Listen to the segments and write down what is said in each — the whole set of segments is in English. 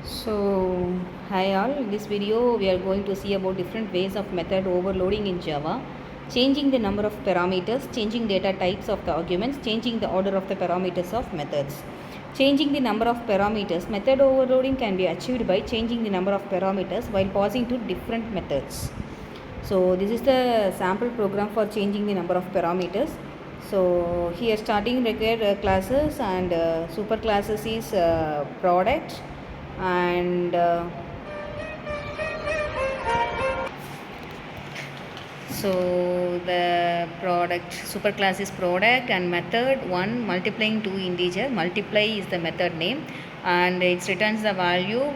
So, hi all. In this video, we are going to see about different ways of method overloading in Java, changing the number of parameters, changing data types of the arguments, changing the order of the parameters of methods. Changing the number of parameters, method overloading can be achieved by changing the number of parameters while passing to different methods. So, this is the sample program for changing the number of parameters. So, here starting required classes and super classes is product and so the product superclass is product and method 1 multiplying 2 integer. Multiply is the method name and it returns the value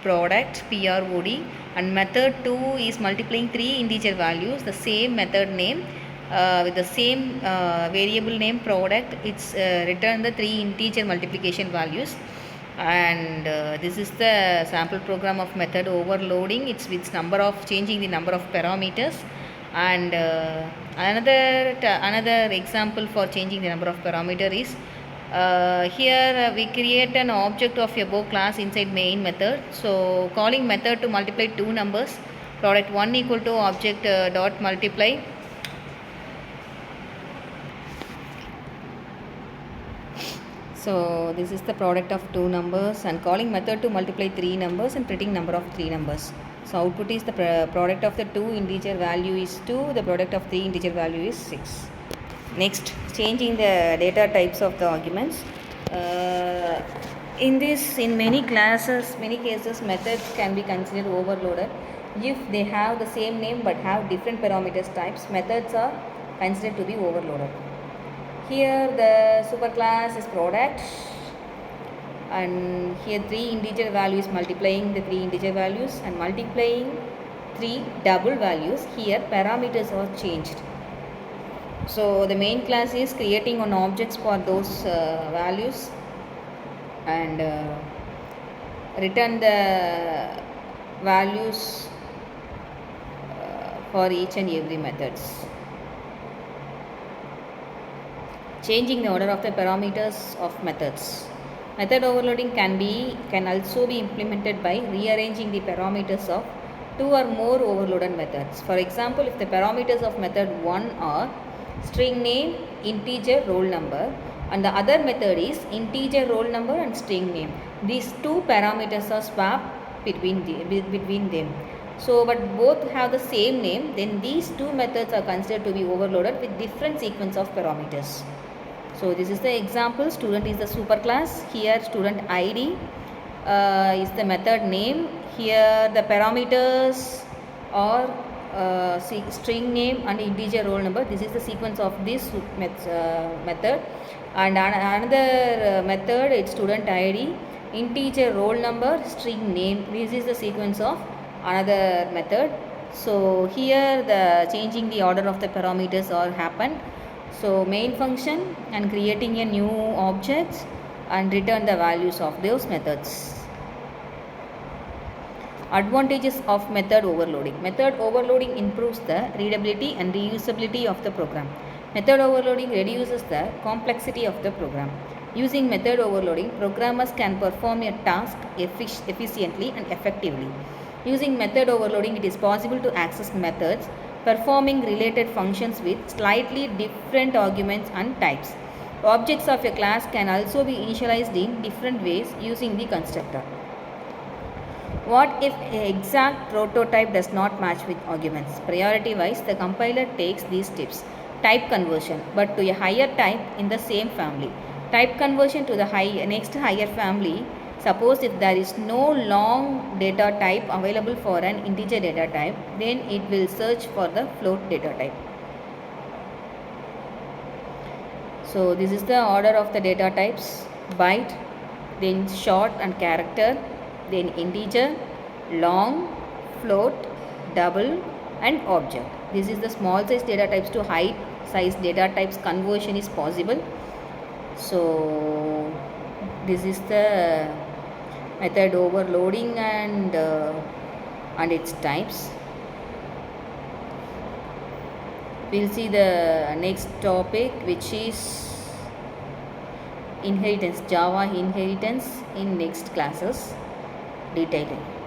product prod, and method 2 is multiplying 3 integer values, the same method name with the same variable name product. It's return the 3 integer multiplication values. And this is the sample program of method overloading. It's with number of changing the number of parameters. And another example for changing the number of parameter is here we create an object of above class inside main method. So calling method to multiply two numbers, product 1 equal to object dot multiply. So this is the product of two numbers and calling method to multiply three numbers and printing number of three numbers. So output is the product of the two integer value is 2, the product of three integer value is 6. Next, changing the data types of the arguments. In many cases, methods can be considered overloaded. If they have the same name but have different parameters types, methods are considered to be overloaded. Here the superclass is product and here 3 integer values multiplying the 3 integer values and multiplying 3 double values. Here parameters are changed. So the main class is creating on objects for those values and return the values for each and every methods. Changing the order of the parameters of methods. Method overloading can also be implemented by rearranging the parameters of two or more overloaded methods. For example, if the parameters of method 1 are string name, integer, roll number, and the other method is integer, roll number and string name. These two parameters are swapped between them. So, but both have the same name, then these two methods are considered to be overloaded with different sequence of parameters. So, this is the example. Student is the superclass. Here, student ID is the method name. Here, the parameters are string name and integer roll number. This is the sequence of this method. And another method, it's student ID, integer roll number, string name. This is the sequence of another method. So here the changing the order of the parameters are happened. So main function and creating a new object and return the values of those methods. Advantages of method overloading. Method overloading improves the readability and reusability of the program. Method overloading reduces the complexity of the program. Using method overloading, programmers can perform a task efficiently and effectively. Using method overloading, it is possible to access methods performing related functions with slightly different arguments and types. Objects of a class can also be initialized in different ways using the constructor. What if an exact prototype does not match with arguments? Priority wise, the compiler takes these steps. Type conversion, but to a higher type in the same family. Type conversion to the next higher family. Suppose if there is no long data type available for an integer data type, then it will search for the float data type. So this is the order of the data types: byte, then short and character, then integer, long, float, double and object. This is the small size data types to high size data types conversion is possible. So this is the method overloading and its types. We'll see the next topic, which is inheritance, Java inheritance, in next classes. detailing.